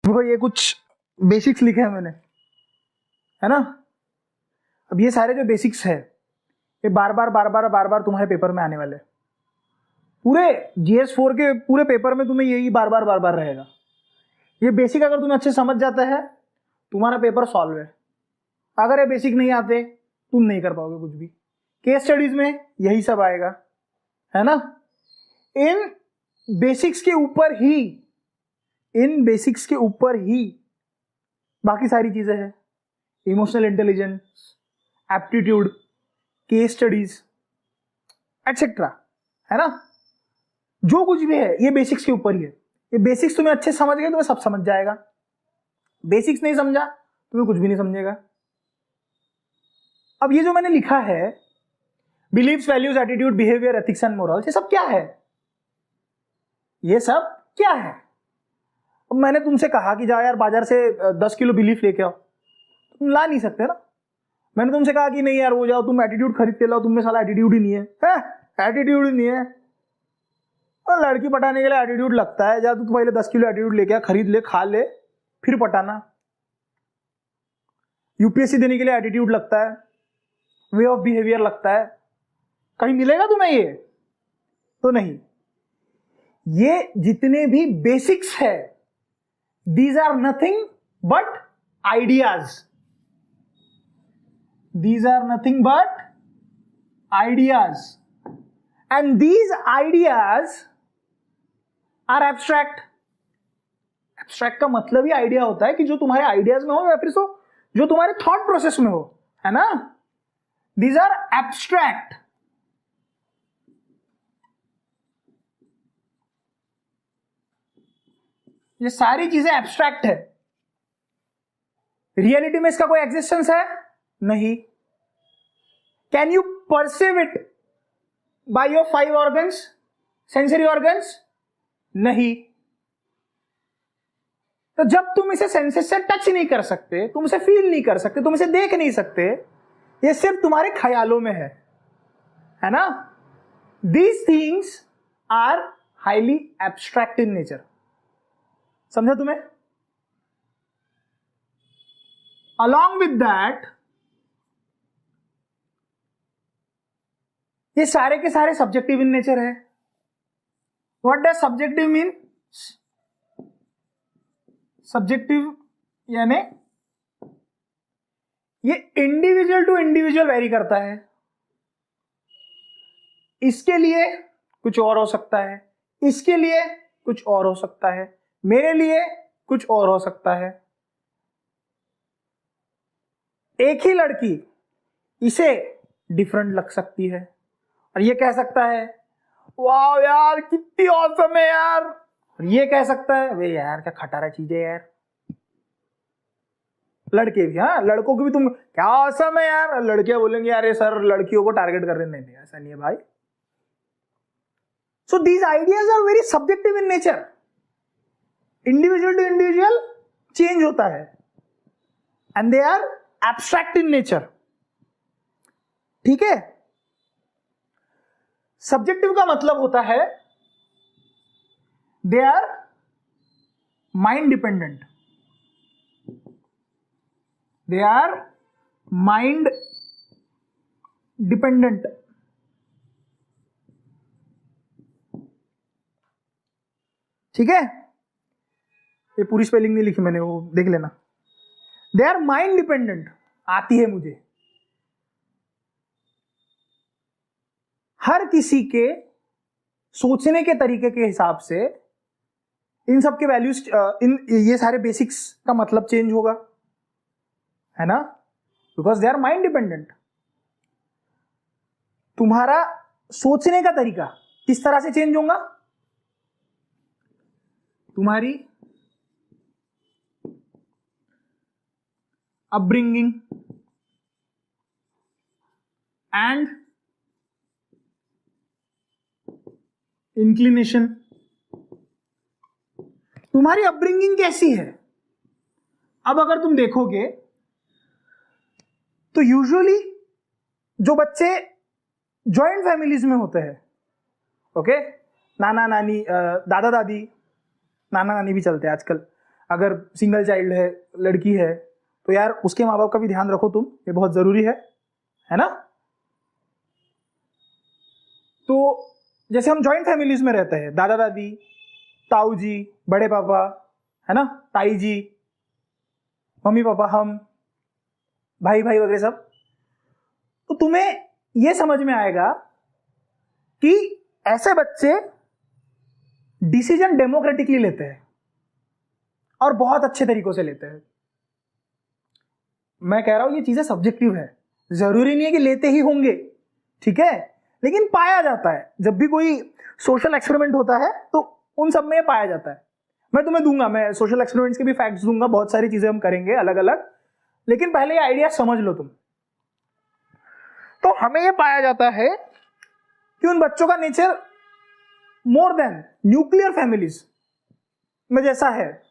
देखो ये कुछ बेसिक्स लिखे हैं मैंने, है ना। अब ये सारे जो बेसिक्स है ये बार बार तुम्हारे पेपर में आने वाले, पूरे GS4 के पूरे पेपर में तुम्हें यही बार बार रहेगा। ये बेसिक अगर तुम्हें अच्छे समझ जाता है तुम्हारा पेपर सॉल्व है। अगर ये बेसिक नहीं आते तुम नहीं कर पाओगे कुछ भी। केस स्टडीज में यही सब आएगा, है ना। इन बेसिक्स के ऊपर ही बाकी सारी चीजें हैं, emotional intelligence, aptitude, case studies etcetera, है ना। जो कुछ भी है ये बेसिक्स के ऊपर ही है। ये बेसिक्स तुम्हें अच्छे समझ गए तुम्हें सब समझ जाएगा। बेसिक्स नहीं समझा तुम्हें कुछ भी नहीं समझेगा। अब ये जो मैंने लिखा है beliefs, values, attitude, behaviour, ethics and morals, ये सब क्या है? ये सब क्या है? अब मैंने तुमसे कहा कि जाओ यार बाजार से 10 किलो बिलीफ लेके आओ, तुम ला नहीं सकते ना। मैंने तुमसे कहा कि नहीं यार वो जाओ तुम एटीट्यूड खरीद के लाओ, तुम में साला एटीट्यूड ही नहीं है, एटीट्यूड ही नहीं है। और लड़की पटाने के लिए एटीट्यूड लगता है, जा तू पहले 10 किलो एटीट्यूड लेके आ, खरीद ले, खा ले, फिर पटाना। यूपीएससी देने के लिए एटीट्यूड लगता है, वे ऑफ बिहेवियर लगता है, कहीं मिलेगा तुम्हें ये? तो नहीं। ये जितने भी बेसिक्स है these are nothing but ideas, these are nothing but ideas, and these ideas are abstract. abstract का मतलब ही आइडिया होता है कि जो तुम्हारे आइडियाज में हो या फिर जो तुम्हारे थॉट प्रोसेस में हो, है ना। these are abstract. ये सारी चीजें एब्स्ट्रैक्ट है। रियलिटी में इसका कोई एग्जिस्टेंस है नहीं। Can you perceive it by your 5 organs, sensory organs? नहीं। तो जब तुम इसे सेंसेस से टच नहीं कर सकते, तुम इसे फील नहीं कर सकते, तुम इसे देख नहीं सकते, ये सिर्फ तुम्हारे ख्यालों में है ना। These things are highly abstract in nature. समझा तुम्हें? अलॉन्ग विद दैट ये सारे के सारे सब्जेक्टिव इन नेचर है। What does subjective mean? Subjective यानी ये इंडिविजुअल टू इंडिविजुअल वेरी करता है। इसके लिए कुछ और हो सकता है, इसके लिए कुछ और हो सकता है, मेरे लिए कुछ और हो सकता है। एक ही लड़की इसे डिफरेंट लग सकती है और ये कह सकता है वाह यार कितनी ऑसम है यार, और ये कह सकता है वे यार क्या खटारा चीज है यार। लड़के भी, हाँ लड़कों को भी तुम क्या ऑसम है यार, लड़कियां बोलेंगे यार ये सर लड़कियों को टारगेट कर रहे। नहीं ऐसा नहीं है भाई। So these ideas are very subjective in nature. Individual to individual change होता है and they are abstract in nature. ठीक है। सब्जेक्टिव का मतलब होता है they are mind dependent, they are mind dependent. ठीक है। ये पूरी स्पेलिंग नहीं लिखी मैंने, वो देख लेना। दे आर माइंड डिपेंडेंट आती है मुझे। हर किसी के सोचने के तरीके के हिसाब से इन सब के वैल्यूज, ये सारे बेसिक्स का मतलब चेंज होगा, है ना, because they are mind dependent. तुम्हारा सोचने का तरीका किस तरह से चेंज होगा? तुम्हारी अपब्रिंगिंग एंड इंक्लिनेशन। तुम्हारी अपब्रिंगिंग कैसी है? अब अगर तुम देखोगे तो यूजुअली जो बच्चे जॉइंट फैमिलीज में होते हैं, ओके, नाना नानी, दादा दादी, नाना नानी भी चलते हैं आजकल, अगर सिंगल चाइल्ड है, लड़की है, तो यार उसके माँ बाप का भी ध्यान रखो तुम, ये बहुत जरूरी है ना। तो जैसे हम जॉइंट फैमिलीज में रहते हैं, दादा दादी, ताऊ जी, बड़े पापा, है ना, ताई जी, मम्मी पापा, हम भाई भाई वगैरह सब, तो तुम्हें यह समझ में आएगा कि ऐसे बच्चे डिसीजन डेमोक्रेटिकली लेते हैं और बहुत अच्छे तरीकों से लेते हैं। मैं कह रहा हूं ये चीजें सब्जेक्टिव है, जरूरी नहीं है कि लेते ही होंगे, ठीक है, लेकिन पाया जाता है। जब भी कोई सोशल एक्सपेरिमेंट होता है तो उन सब में पाया जाता है। मैं तुम्हें दूंगा, मैं सोशल एक्सपेरिमेंट्स के भी फैक्ट्स दूंगा, बहुत सारी चीजें हम करेंगे अलग अलग, लेकिन पहले ये आइडिया समझ लो तुम। तो हमें ये पाया जाता है कि उन बच्चों का nature more than nuclear families में जैसा है,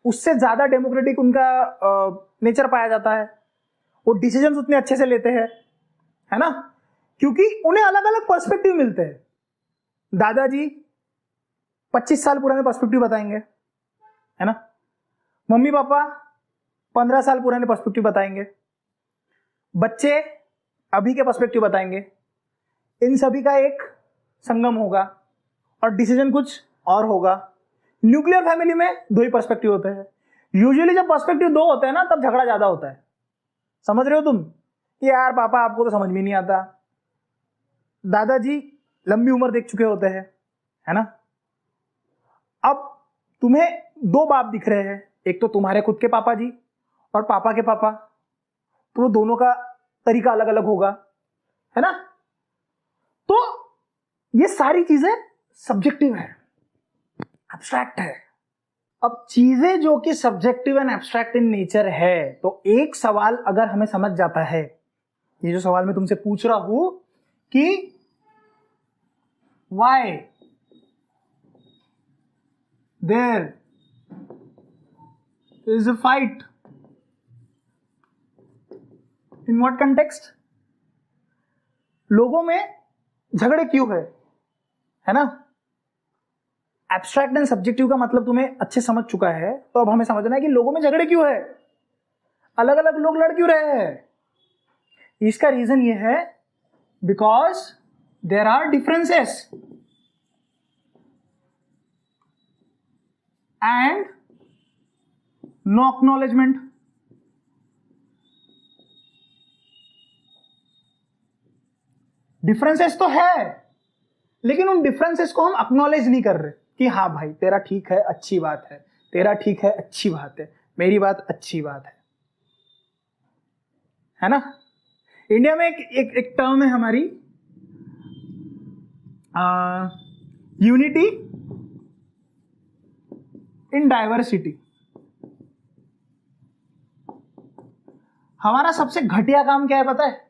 उससे ज्यादा डेमोक्रेटिक उनका नेचर पाया जाता है। वो डिसीजंस उतने अच्छे से लेते हैं, है ना, क्योंकि उन्हें अलग अलग पर्सपेक्टिव मिलते हैं। दादाजी 25 साल पुराने पर्सपेक्टिव बताएंगे, है ना, मम्मी पापा 15 साल पुराने पर्सपेक्टिव बताएंगे, बच्चे अभी के पर्सपेक्टिव बताएंगे। इन सभी का एक संगम होगा और डिसीजन कुछ और होगा। न्यूक्लियर फैमिली में 2 ही पर्सपेक्टिव होते हैं। यूजुअली जब पर्सपेक्टिव 2 होते हैं ना, तब झगड़ा ज्यादा होता है। समझ रहे हो तुम कि यार पापा आपको तो समझ में नहीं आता, दादाजी लंबी उम्र देख चुके होते हैं, है ना। अब तुम्हें 2 बाप दिख रहे हैं, एक तो तुम्हारे खुद के पापा जी और पापा के पापा, तो वो दोनों का तरीका अलग अलग होगा, है ना। तो ये सारी चीजें सब्जेक्टिव है, एब्स्ट्रैक्ट है। अब चीजें जो कि subjective and abstract in nature है, तो एक सवाल अगर हमें समझ जाता है, ये जो सवाल मैं तुमसे पूछ रहा हूं कि why there is a fight, in what context, लोगों में झगड़े क्यों है ना। एब्स्ट्रैक्ट एंड सब्जेक्टिव का मतलब तुम्हें अच्छे समझ चुका है, तो अब हमें समझना है कि लोगों में झगड़े क्यों है, अलग अलग लोग लड़ क्यों रहे हैं। इसका रीजन ये है because there are differences and no acknowledgement. Differences तो है, लेकिन उन डिफरेंसेस को हम एक्नॉलेज नहीं कर रहे कि हाँ भाई तेरा ठीक है, अच्छी बात है, तेरा ठीक है, अच्छी बात है, मेरी बात अच्छी बात है ना। इंडिया में एक टर्म है हमारी, यूनिटी इन डाइवर्सिटी। हमारा सबसे घटिया काम क्या है पता है,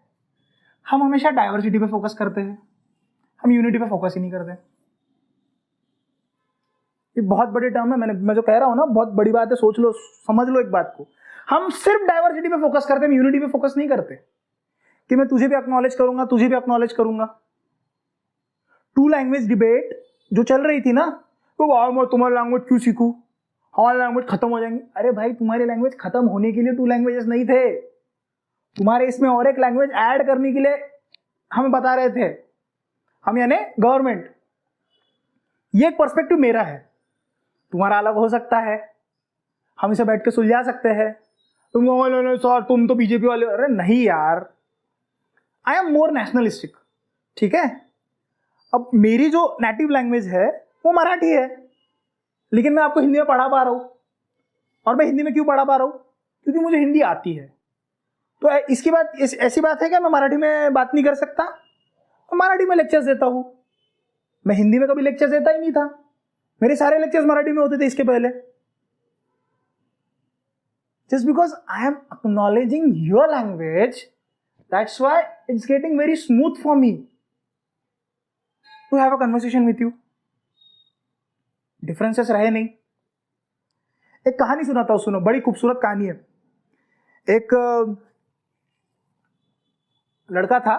हम हमेशा डाइवर्सिटी पे फोकस करते हैं, हम यूनिटी पे फोकस ही नहीं करते। ये बहुत बड़ी टर्म है, मैं जो कह रहा हूं ना बहुत बड़ी बात है, सोच लो, समझ लो एक बात को। हम सिर्फ डाइवर्सिटी पे फोकस करते हैं, हम यूनिटी पे फोकस नहीं करते कि मैं तुझे भी एक्नॉलेज करूंगा, तुझे भी एक्नॉलेज करूंगा। 2 लैंग्वेज डिबेट जो चल रही थी ना, तो मैं तुम्हारी लैंग्वेज क्यों सीखूं, हमारी लैंग्वेज खत्म हो जाएंगी। अरे भाई तुम्हारी लैंग्वेज खत्म होने के लिए 2 लैंग्वेजेस नहीं थे, तुम्हारे इसमें और एक लैंग्वेज ऐड करने के लिए हमें बता रहे थे हम, यानी गवर्नमेंट। ये एक पर्सपेक्टिव मेरा है, तुम्हारा अलग हो सकता है, हम इसे बैठ के सुलझा सकते हैं। तुम सर तुम तो बीजेपी वाले, अरे नहीं यार, आई एम मोर नेशनलिस्टिक, ठीक है। अब मेरी जो नेटिव लैंग्वेज है वो मराठी है, लेकिन मैं आपको हिंदी में पढ़ा पा रहा हूं। और मैं हिंदी में क्यों पढ़ा पा रहा हूं, क्योंकि मुझे हिंदी आती है। तो इसकी बात ऐसी बात है कि मैं मराठी में बात नहीं कर सकता, मैं मराठी में लेक्चर्स देता हूं। मैं हिंदी में कभी लेक्चर्स देता ही नहीं था, मेरे सारे लेक्चर्स मराठी में होते थे इसके पहले। Just because I am acknowledging your language, that's why it's getting very smooth for me to have a conversation with you. Differences रहे नहीं। एक कहानी सुनाता हूं, सुनो, बड़ी खूबसूरत कहानी है। एक लड़का था,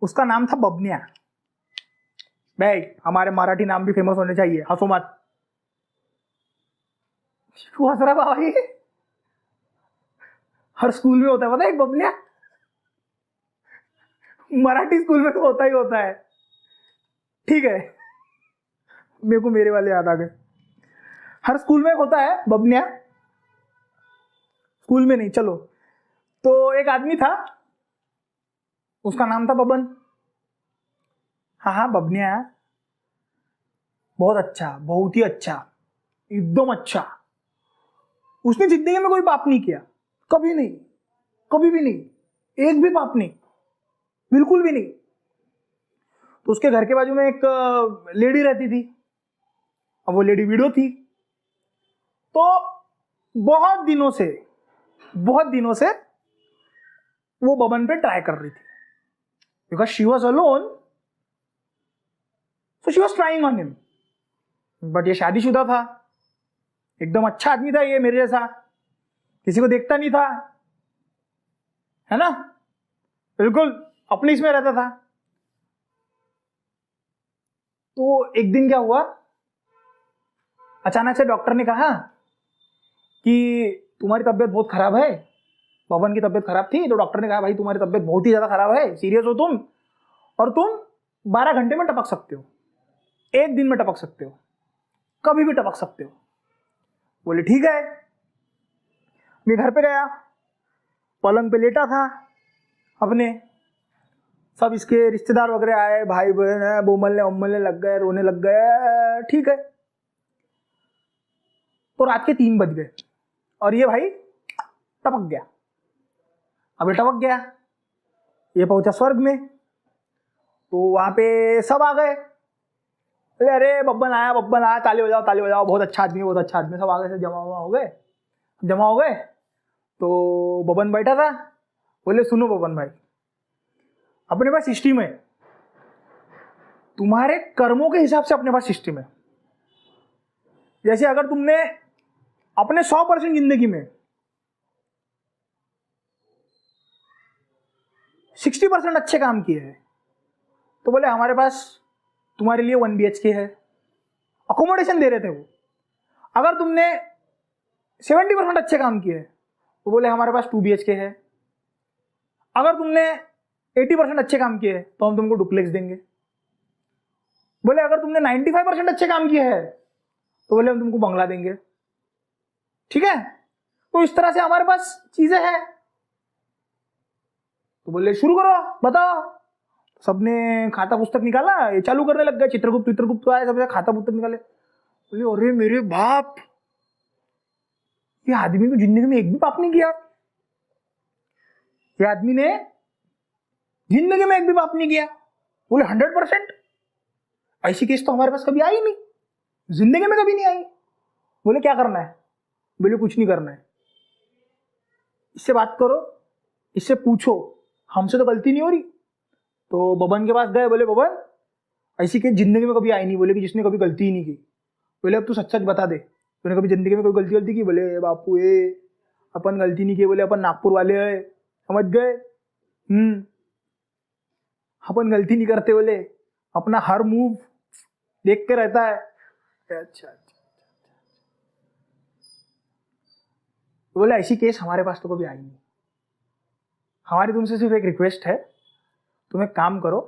उसका नाम था बबनिया। भाई हमारे मराठी नाम भी फेमस होने चाहिए, हंसो मत। क्यों हंस रहा बाबा ये? हर स्कूल में होता है, पता है, एक बबलिया। मराठी स्कूल में तो होता ही होता है। ठीक है, मेरे को मेरे वाले याद आ गए। हर स्कूल में होता है बबनिया, स्कूल में नहीं, चलो। तो एक आदमी था, उसका नाम था बबन। हाँ हाँ, बबनिया, बहुत अच्छा, बहुत ही अच्छा, एकदम अच्छा। उसने जिंदगी में कोई पाप नहीं किया, कभी नहीं, कभी भी नहीं, एक भी पाप नहीं, बिल्कुल भी नहीं। तो उसके घर के बाजू में एक लेडी रहती थी, अब वो लेडी विडो थी। तो बहुत दिनों से वो बबन पे ट्राई कर रही थी, because she was alone, so she was trying on him. But ये शादीशुदा था, एकदम अच्छा आदमी था ये, मेरे जैसा, किसी को देखता नहीं था, है ना, बिल्कुल अपने इसमें रहता था। तो एक दिन क्या हुआ, अचानक से डॉक्टर ने कहा कि तुम्हारी तबीयत बहुत खराब है। पवन की तबीयत खराब थी, तो डॉक्टर ने कहा भाई तुम्हारी तबीयत बहुत ही ज्यादा खराब है, सीरियस हो तुम, और तुम 12 घंटे में टपक सकते हो, एक दिन में टपक सकते हो, कभी भी टपक सकते हो। बोले ठीक है। मैं घर पे गया, पलंग पे लेटा था अपने, सब इसके रिश्तेदार वगैरह आए, भाई बहन है, बोमलने उमलने लग गए, रोने लग गए, ठीक है। तो रात के 3 बज गए और ये भाई टपक गया। अब ये टपक गया, ये पहुंचा स्वर्ग में, तो वहां पे सब आ गए, अरे बब्बन आया, ताली बजाओ, बहुत अच्छा आदमी, बहुत अच्छा आदमी। सब आगे से जमा हो गए। तो बबन बैठा था, बोले सुनो बबन भाई, अपने पास सिस्टम है, तुम्हारे कर्मों के हिसाब से अपने पास सिस्टम है। जैसे अगर तुमने अपने 100% जिंदगी में 60% अच्छे काम किए हैं, तो बोले हमारे पास तुम्हारे लिए 1 BHK है, अकोमोडेशन दे रहे थे वो। अगर तुमने 70% अच्छे काम किए तो बोले हमारे पास 2 BHK है। अगर तुमने 80% अच्छे काम किए तो हम तुमको डुप्लेक्स देंगे। बोले अगर तुमने 95% अच्छे काम किए हैं तो बोले हम तुमको बंगला देंगे। ठीक है, तो इस तरह से हमारे पास चीजें हैं। तो बोले शुरू करो, बताओ। सबने खाता पुस्तक निकाला, ये चालू करने लग गए, चित्रगुप्त तो आए, सबने खाता पुस्तक निकाले। बोले अरे मेरे बाप, ये आदमी तो जिंदगी में एक भी पाप नहीं किया, ये आदमी ने जिंदगी में एक भी पाप नहीं किया। बोले 100%? ऐसी केस तो हमारे पास कभी आई नहीं, जिंदगी में कभी नहीं आई। बोले क्या करना है? बोले कुछ नहीं करना है, इससे बात करो, इससे पूछो, हमसे तो गलती नहीं हो रही। तो बबन के पास गए, बोले बबन ऐसी केस जिंदगी में कभी आई नहीं, बोले कि जिसने कभी गलती ही नहीं की। बोले अब तू सच सच बता दे, तूने कभी जिंदगी में कोई गलती की? बोले बापू अपन गलती नहीं की, बोले अपन नागपुर वाले हैं, समझ गए, अपन गलती नहीं करते, बोले अपना हर मूव देख के रहता है। अच्छा, बोले ऐसी केस हमारे पास तो कभी आई नहीं। हमारी तुमसे सिर्फ एक रिक्वेस्ट है, तुम एक काम करो,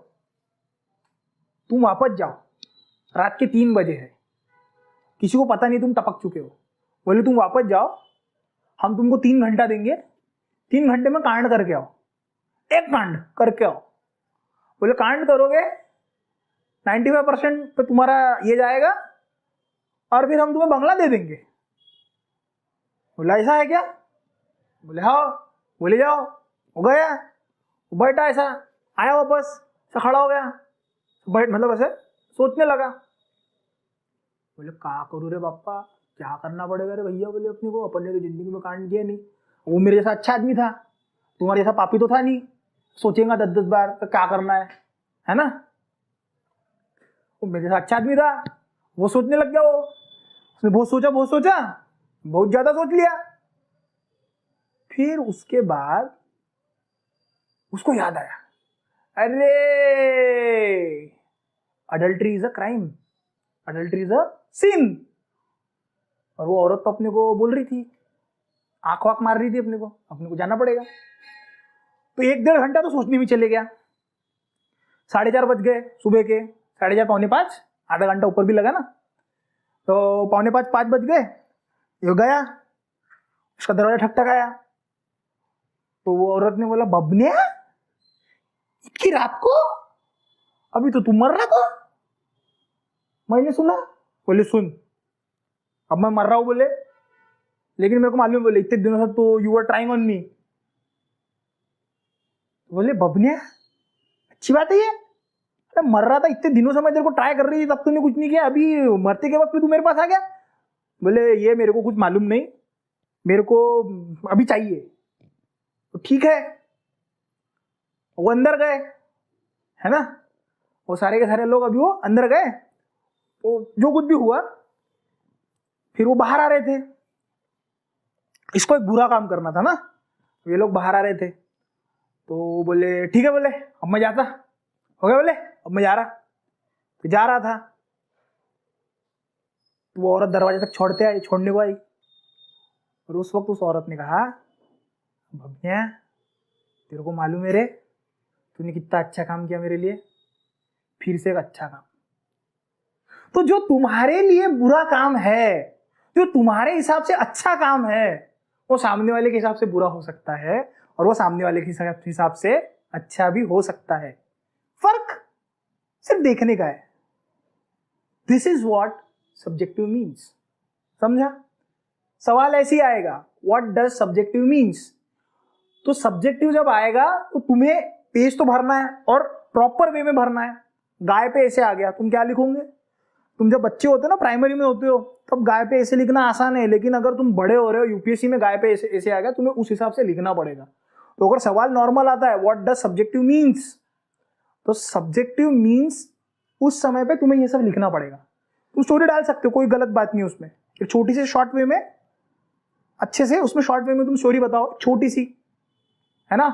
तुम वापस जाओ, रात के 3 बजे है, किसी को पता नहीं तुम टपक चुके हो। बोले तुम वापस जाओ, हम तुमको 3 घंटा देंगे, 3 घंटे में कांड करके आओ, एक कांड करके आओ। बोले कांड करोगे 95% पे तुम्हारा ये जाएगा और फिर हम तुम्हें बंगला दे देंगे। बोला ऐसा है क्या? बोले हाँ। बोले जाओ, हो गया, बैठा ऐसा, आया वापस, ऐसा खड़ा हो गया, बैठ मतलब ऐसे सोचने लगा। बोले क्या करूँ रे बाप्पा, क्या करना पड़ेगा रे भैया, बोले अपने को, अपन ने तो जिंदगी में कांड किया नहीं, वो मेरे जैसा अच्छा आदमी था, तुम्हारे जैसा पापी तो था नहीं, सोचेगा 10-10 बार तो क्या करना है ना। वो मेरे जैसा अच्छा आदमी था, वो सोचने लग गया, वो उसने बहुत सोचा, बहुत ज्यादा सोच लिया। फिर उसके बाद उसको याद आया, अरे adultery is a crime, adultery is a sin. और वो औरत तो अपने को बोल रही थी, आंख वाख मार रही थी अपने को जाना पड़ेगा। तो 1-1.5 घंटा तो सोचने में चले गया। 4:30 बज गए सुबह के, 4:30 4:45, आधा घंटा ऊपर भी लगा ना, तो 4:45 5 बज गए। ये गया, उसका दरवाजा ठकठकाया, तो वो औरत ने बोला, बबने इतनी रात को, अभी तो तू मर रहा था। मैंने सुना। बोले सुन, अब मैं मर रहा हूं बोले, लेकिन मेरे को मालूम है बोले इतने दिनों से तो you are trying on me. बोले बबने अच्छी बात है ये, अरे मर रहा था इतने दिनों से, मैं तेरे को ट्राई कर रही थी तब तूने कुछ नहीं किया, अभी मरते के वक्त भी तू मेरे पास आ गया। बोले ये मेरे को कुछ मालूम नहीं, मेरे को अभी चाहिए। तो ठीक है, वो अंदर गए, है ना, वो सारे के सारे लोग अभी वो अंदर गए। तो जो कुछ भी हुआ, फिर वो बाहर आ रहे थे, इसको एक बुरा काम करना था ना, ये लोग बाहर आ रहे थे। तो बोले ठीक है बोले, अब मैं जाता, हो गया बोले, अब मैं जा रहा। तो जा रहा था, तो वो औरत दरवाजे तक छोड़ने को आई। और उस वक्त उस औरत ने कहा, भैया तेरे को मालूम है रे, तूने कितना अच्छा काम किया मेरे लिए, फिर से एक अच्छा काम। तो जो तुम्हारे लिए बुरा काम है, जो तुम्हारे हिसाब से अच्छा काम है, वो सामने वाले के हिसाब से बुरा हो सकता है, और वो सामने वाले के हिसाब से अच्छा भी हो सकता है। फर्क सिर्फ देखने का है। This is what subjective means. समझा? सवाल ऐसे ही आएगा, व्हाट डज सब्जेक्टिव मीन्स। तो सब्जेक्टिव जब आएगा तो तुम्हें पेज तो भरना है, और प्रॉपर वे में भरना है। गाय पे ऐसे आ गया, तुम क्या लिखोगे? तुम जब बच्चे होते हो ना, प्राइमरी में होते हो, तब गाय पे ऐसे लिखना आसान है, लेकिन अगर तुम बड़े हो रहे हो, यूपीएससी में गाय पे ऐसे आ गया, तुम्हें उस हिसाब से लिखना पड़ेगा। तो अगर सवाल नॉर्मल आता है, व्हाट डज सब्जेक्टिव मीन्स, तो सब्जेक्टिव मीन्स उस समय पे तुम्हें ये सब लिखना पड़ेगा। तुम स्टोरी डाल सकते हो, कोई गलत बात नहीं उसमें। एक छोटी सी शॉर्ट वे में, अच्छे से उसमें शॉर्ट वे में तुम स्टोरी बताओ, छोटी सी, है ना।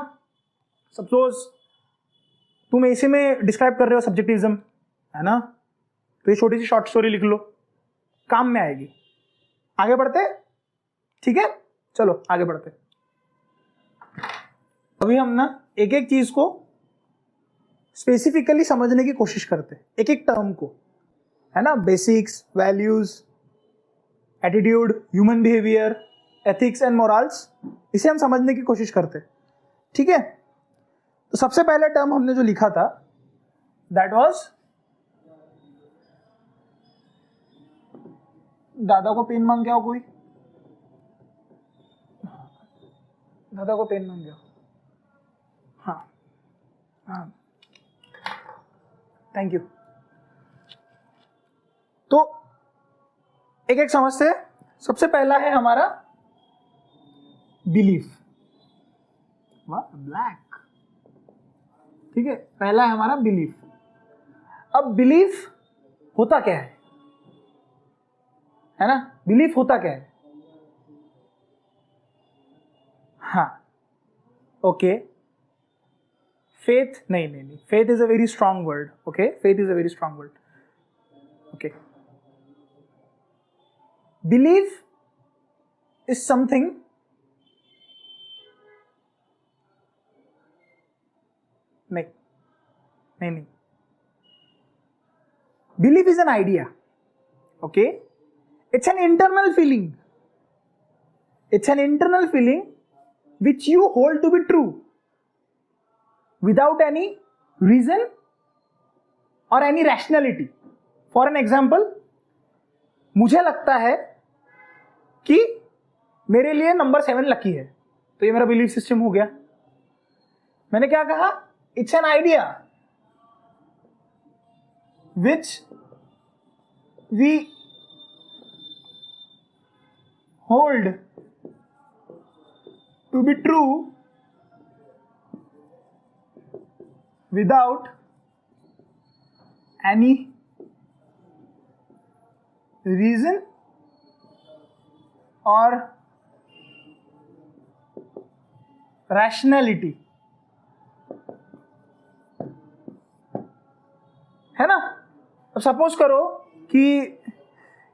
सपोज तुम ऐसे में डिस्क्राइब कर रहे हो सब्जेक्टिविज्म, है ना, तो ये छोटी सी शॉर्ट स्टोरी लिख लो, काम में आएगी। आगे बढ़ते, ठीक है, चलो आगे बढ़ते। अभी हम ना एक एक चीज को स्पेसिफिकली समझने की कोशिश करते, एक एक टर्म को, है ना। Basics, values, attitude, human behaviour, ethics and morals, इसे हम समझने की कोशिश करते, ठीक है। तो सबसे पहले टर्म हमने जो लिखा था, दैट वाज, दादा को पेन मांग गया हो कोई, दादा को पेन मांग गया। हाँ हाँ, थैंक यू। तो एक एक समझते हैं। सबसे पहला है हमारा बिलीफ। वाह, ब्लैक, ठीक है, पहला है हमारा बिलीफ। अब बिलीफ होता क्या है ना, बिलीफ होता क्या है? हाँ, ओके, फेथ नहीं, faith is a very strong word. Okay, faith is a very strong word. Okay, belief is something नहीं, belief is an idea. Okay, it's an internal feeling, it's an internal feeling which you hold to be true without any reason or any rationality. For an example, मुझे लगता है कि मेरे लिए number 7 lucky है, तो ये मेरा बिलीफ सिस्टम हो गया। मैंने क्या कहा? It's an idea which we hold to be true without any reason or rationality, है ना। अब सपोज करो कि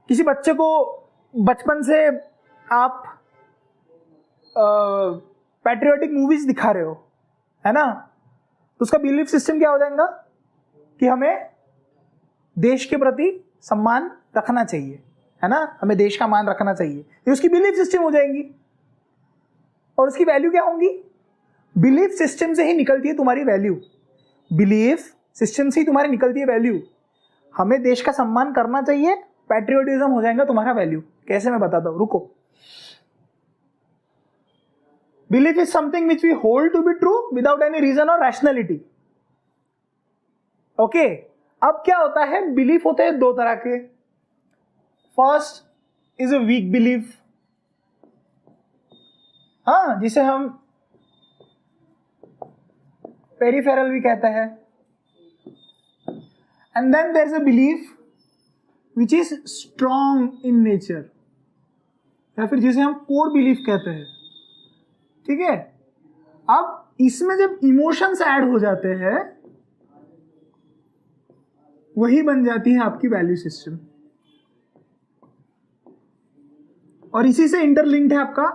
किसी बच्चे को बचपन से आप पैट्रियोटिक मूवीज दिखा रहे हो, है ना, तो उसका बिलीफ सिस्टम क्या हो जाएगा कि हमें देश के प्रति सम्मान रखना चाहिए, है ना, हमें देश का मान रखना चाहिए, ये उसकी बिलीफ सिस्टम हो जाएंगी। और उसकी वैल्यू क्या होंगी? बिलीफ सिस्टम से ही निकलती है तुम्हारी वैल्यू, बिलीफ सिस्टम से ही तुम्हारी निकलती है वैल्यू। हमें देश का सम्मान करना चाहिए, पैट्रियोटिज्म हो जाएगा तुम्हारा वैल्यू। कैसे, मैं बताता हूं, रुको। Belief is something which we hold to be true without any reason और रैशनैलिटी। ओके, अब क्या होता है, बिलीफ होते हैं दो तरह के। First is a weak belief, हाँ, जिसे हम पेरिफेरल भी कहते हैं। And then there is a belief which is strong in nature, या फिर जिसे हम कोर बिलीफ कहते हैं। ठीक है, अब इसमें जब इमोशंस ऐड हो जाते हैं, वही बन जाती है आपकी वैल्यू सिस्टम। और इसी से इंटरलिंक्ड है आपका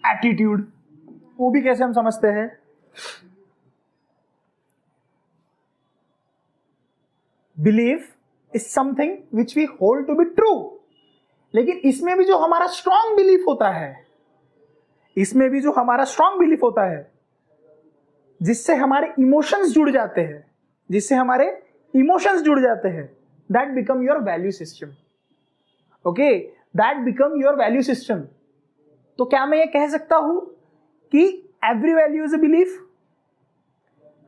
एटीट्यूड। वो भी कैसे हम समझते हैं, belief is something which we hold to be true, लेकिन इसमें भी जो हमारा स्ट्रॉन्ग बिलीफ होता है, इसमें भी जो हमारा स्ट्रॉन्ग बिलीफ होता है, जिससे हमारे इमोशंस जुड़ जाते हैं, जिससे हमारे इमोशंस जुड़ जाते हैं, that become your value system. Okay, that become your value system. तो क्या मैं ये कह सकता हूं कि every value is a belief?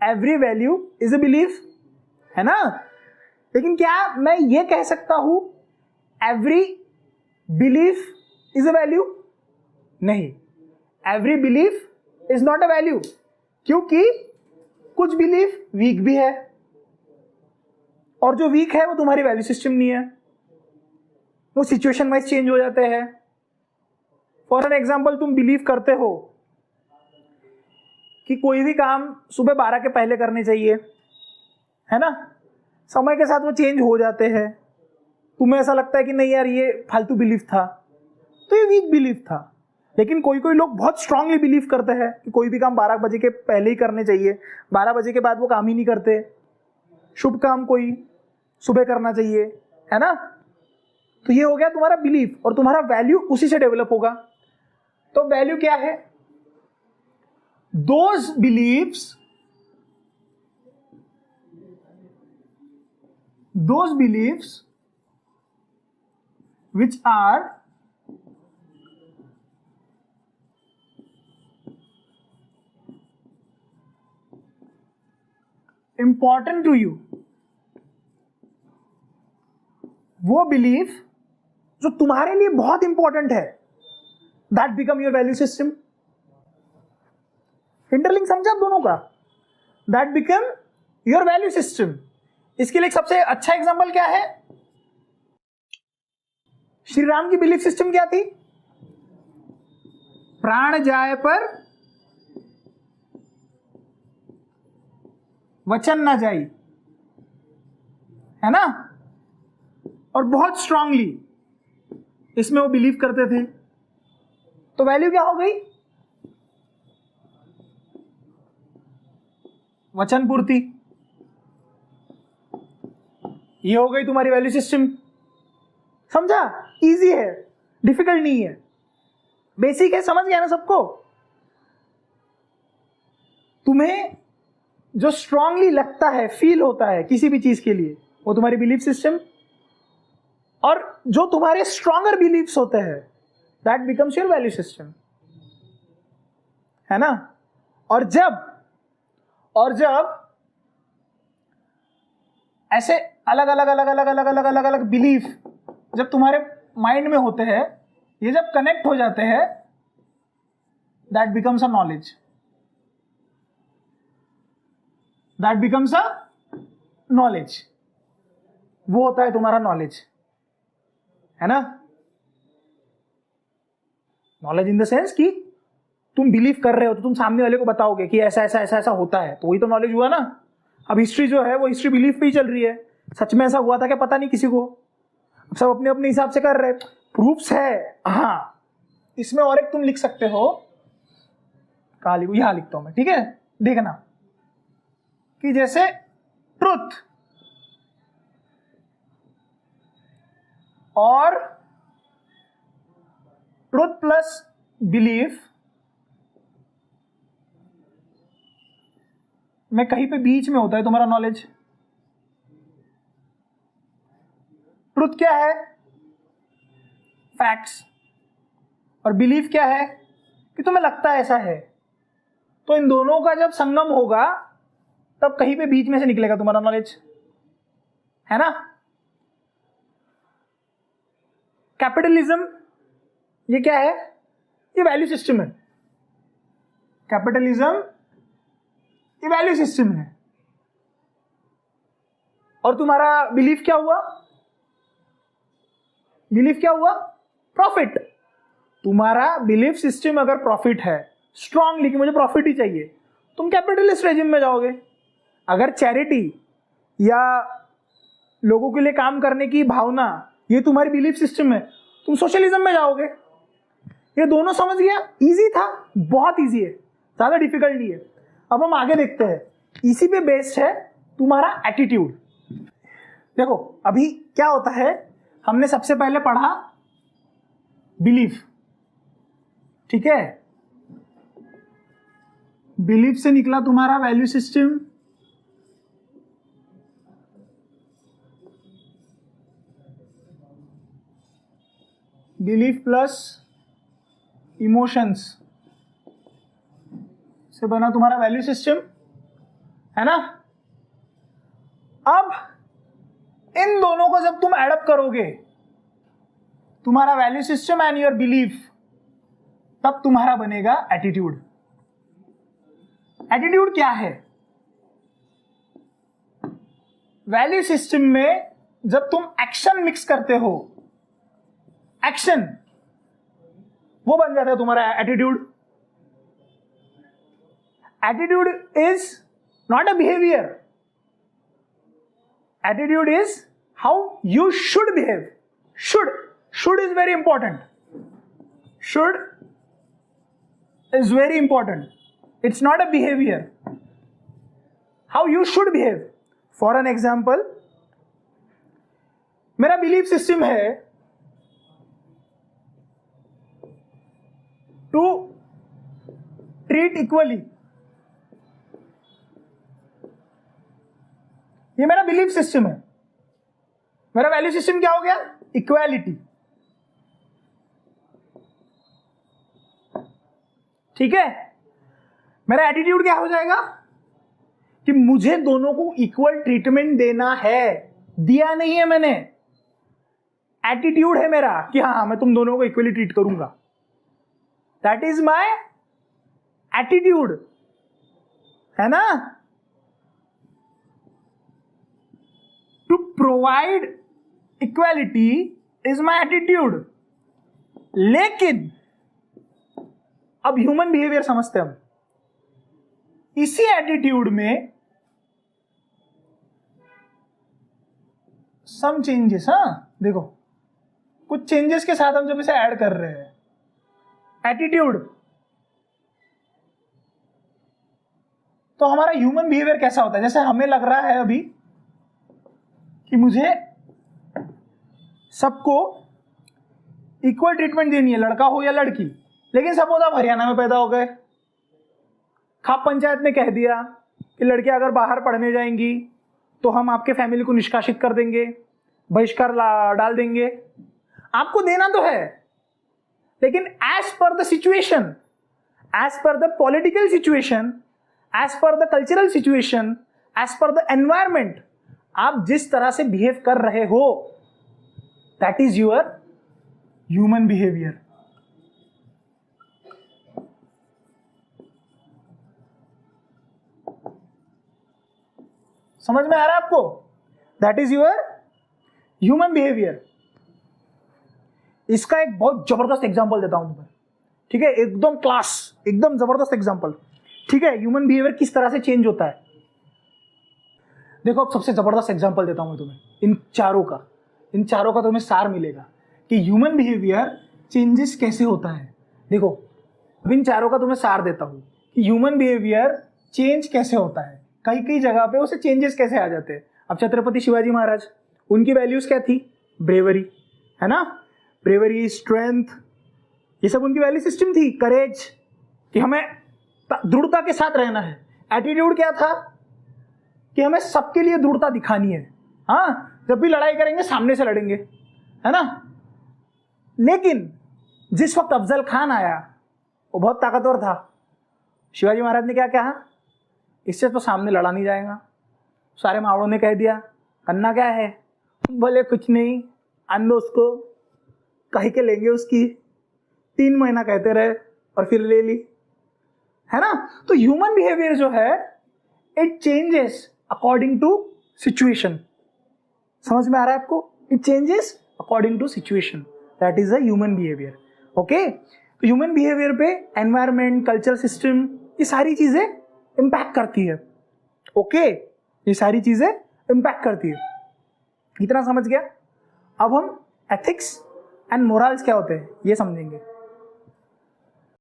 Every value is a belief, है ना। लेकिन क्या मैं ये कह सकता हूं every belief is a value? नहीं, every belief is not a value, क्योंकि कुछ बिलीफ वीक भी है, और जो वीक है वो तुम्हारी वैल्यू सिस्टम नहीं है, वो सिचुएशन वाइज चेंज हो जाते हैं। फॉर एन एग्जाम्पल, तुम बिलीव करते हो कि कोई भी काम सुबह 12 के पहले करने चाहिए, है ना, समय के साथ वो चेंज हो जाते हैं, तुम्हें ऐसा लगता है कि नहीं यार ये फालतू बिलीफ था, तो ये वीक बिलीफ था। लेकिन कोई कोई लोग बहुत स्ट्रांगली बिलीव करते हैं कि कोई भी काम 12 बजे के पहले ही करने चाहिए, 12 बजे के बाद वो काम ही नहीं करते, शुभ काम कोई सुबह करना चाहिए, है ना। तो ये हो गया तुम्हारा बिलीफ, और तुम्हारा वैल्यू उसी से डेवलप होगा। तो वैल्यू क्या है? Those believes which are important to you, वो बिलीफ जो तुम्हारे लिए बहुत इंपॉर्टेंट है, that become your value system. Interlink समझा आप दोनों का? That become your value system. इसके लिए एक सबसे अच्छा एग्जांपल क्या है? श्री राम की बिलीफ सिस्टम क्या थी? प्राण जाए पर वचन ना जाई, है ना। और बहुत स्ट्रांगली इसमें वो बिलीव करते थे। तो वैल्यू क्या हो गई? वचन पूर्ति। ये हो गई तुम्हारी वैल्यू सिस्टम। समझा? इजी है, डिफिकल्ट नहीं है, बेसिक है, समझ गया ना सबको? तुम्हें जो स्ट्रांगली लगता है, फील होता है किसी भी चीज के लिए, वो तुम्हारी बिलीफ सिस्टम। और जो तुम्हारे स्ट्रॉन्गर बिलीफ्स होते हैं, that becomes your value system, है ना। और जब ऐसे अलग अलग अलग अलग अलग अलग अलग अलग बिलीफ जब तुम्हारे माइंड में होते हैं, ये जब कनेक्ट हो जाते हैं, that becomes a knowledge, that becomes a knowledge. वो होता है तुम्हारा नॉलेज, है ना। नॉलेज इन द सेंस कि तुम बिलीव कर रहे हो तो तुम सामने वाले को बताओगे कि ऐसा ऐसा ऐसा ऐसा होता है, तो वही तो नॉलेज हुआ ना। अब हिस्ट्री जो है वो हिस्ट्री बिलीफ पे ही चल रही है, सच में ऐसा हुआ था क्या पता नहीं किसी को, सब अपने अपने हिसाब से कर रहे। प्रूफ्स है, हाँ इसमें और एक तुम लिख सकते हो, कहाँ लिखूं, यहां लिखता हूं मैं, ठीक है। देखना कि जैसे ट्रुथ और ट्रुथ प्लस बिलीफ में कहीं पे बीच में होता है तुम्हारा नॉलेज। ट्रुथ क्या है, फैक्ट्स, और बिलीफ क्या है कि तुम्हें लगता है ऐसा है। तो इन दोनों का जब संगम होगा तब कहीं पे बीच में से निकलेगा तुम्हारा नॉलेज, है ना। कैपिटलिज्म ये क्या है, ये वैल्यू सिस्टम है। कैपिटलिज्म ये वैल्यू सिस्टम है। और तुम्हारा बिलीफ क्या हुआ, बिलीफ क्या हुआ, प्रॉफिट। तुम्हारा बिलीफ सिस्टम अगर प्रॉफिट है, स्ट्रांगली कि मुझे प्रॉफिट ही चाहिए, तुम कैपिटलिस्ट रेजिम में जाओगे। अगर चैरिटी या लोगों के लिए काम करने की भावना ये तुम्हारी बिलीफ सिस्टम है, तुम सोशलिज्म में जाओगे। ये दोनों समझ गया, इजी था, बहुत इजी है, ज्यादा डिफिकल्ट नहीं है। अब हम आगे देखते हैं, इसी पे बेस्ड है तुम्हारा एटीट्यूड। देखो अभी क्या होता है, हमने सबसे पहले पढ़ा बिलीफ, ठीक है। बिलीफ से निकला तुम्हारा value system, belief plus emotions से बना तुम्हारा वैल्यू सिस्टम, है ना। अब इन दोनों को जब तुम एडअप करोगे, तुम्हारा value system and your belief, तब तुम्हारा बनेगा एटीट्यूड। एटीट्यूड क्या है, वैल्यू सिस्टम में जब तुम एक्शन मिक्स करते हो, एक्शन वो बन जाता है तुम्हारा attitude. Attitude is not a behaviour, attitude is how you should behave. Should is very important, should is very important. It's not a behavior. How you should behave. For an example, मेरा belief system है to treat equally. ये मेरा belief system है। मेरा value system क्या हो गया, equality, ठीक है। मेरा एटीट्यूड क्या हो जाएगा कि मुझे दोनों को इक्वल ट्रीटमेंट देना है, दिया नहीं है मैंने। एटीट्यूड है मेरा कि हाँ मैं तुम दोनों को इक्वली ट्रीट करूंगा। दैट इज माय एटीट्यूड, है ना। To provide equality is my attitude. लेकिन अब ह्यूमन बिहेवियर समझते हैं हम, इसी एटीट्यूड में सम चेंजेस, हाँ देखो कुछ चेंजेस के साथ हम जब इसे ऐड कर रहे हैं एटीट्यूड, तो हमारा ह्यूमन बिहेवियर कैसा होता है। जैसे हमें लग रहा है अभी कि मुझे सबको इक्वल ट्रीटमेंट देनी है, लड़का हो या लड़की। लेकिन सपोज आप हरियाणा में पैदा हो गए, खाप पंचायत ने कह दिया कि लड़कियां अगर बाहर पढ़ने जाएंगी तो हम आपके फैमिली को निष्कासित कर देंगे, बहिष्कार डाल देंगे। आपको देना तो है, लेकिन as per the situation, as per the political situation, as per the cultural situation, as per the environment, आप जिस तरह से बिहेव कर रहे हो, that is your human behaviour. समझ में आ रहा है आपको, that is your human behaviour. इसका एक बहुत जबरदस्त एग्जांपल देता हूं तुम्हें, ठीक है, एकदम क्लास, एकदम जबरदस्त एग्जांपल, ठीक है। ह्यूमन बिहेवियर किस तरह से चेंज होता है, देखो अब सबसे जबरदस्त एग्जांपल देता हूं मैं तुम्हें, इन चारों का तुम्हें सार मिलेगा कि ह्यूमन बिहेवियर चेंजेस कैसे होता है। देखो अब इन चारों का तुम्हें सार देता हूं कि ह्यूमन बिहेवियर चेंज कैसे होता है, कई कई जगह पे उसे चेंजेस कैसे आ जाते हैं। अब छत्रपति शिवाजी महाराज, उनकी वैल्यूज क्या थी? ब्रेवरी, है ना, ब्रेवरी, स्ट्रेंथ, ये सब उनकी वैल्यू सिस्टम थी। करेज, कि हमें दृढ़ता के साथ रहना है। एटीट्यूड क्या था? कि हमें सबके लिए दृढ़ता दिखानी है। हाँ, जब भी लड़ाई करेंगे सामने से लड़ेंगे, है ना। लेकिन जिस वक्त अफजल खान आया वो बहुत ताकतवर था, शिवाजी महाराज ने क्या कहा? इससे तो सामने लड़ा नहीं जाएगा। सारे मावड़ों ने कह दिया करना क्या है? बोले कुछ नहीं, आन दो उसको, कहीं के लेंगे उसकी। 3 महीना कहते रहे और फिर ले ली, है ना। तो ह्यूमन बिहेवियर जो है it changes according to situation. समझ में आ रहा है आपको? It changes according to situation, that is a human behaviour. Okay, तो ह्यूमन बिहेवियर पे एनवायरमेंट, कल्चर सिस्टम, ये सारी चीजें इंपैक्ट करती है। ओके, ये सारी चीजें इंपैक्ट करती है। इतना समझ गया? अब हम एथिक्स एंड मोरल्स क्या होते हैं ये समझेंगे।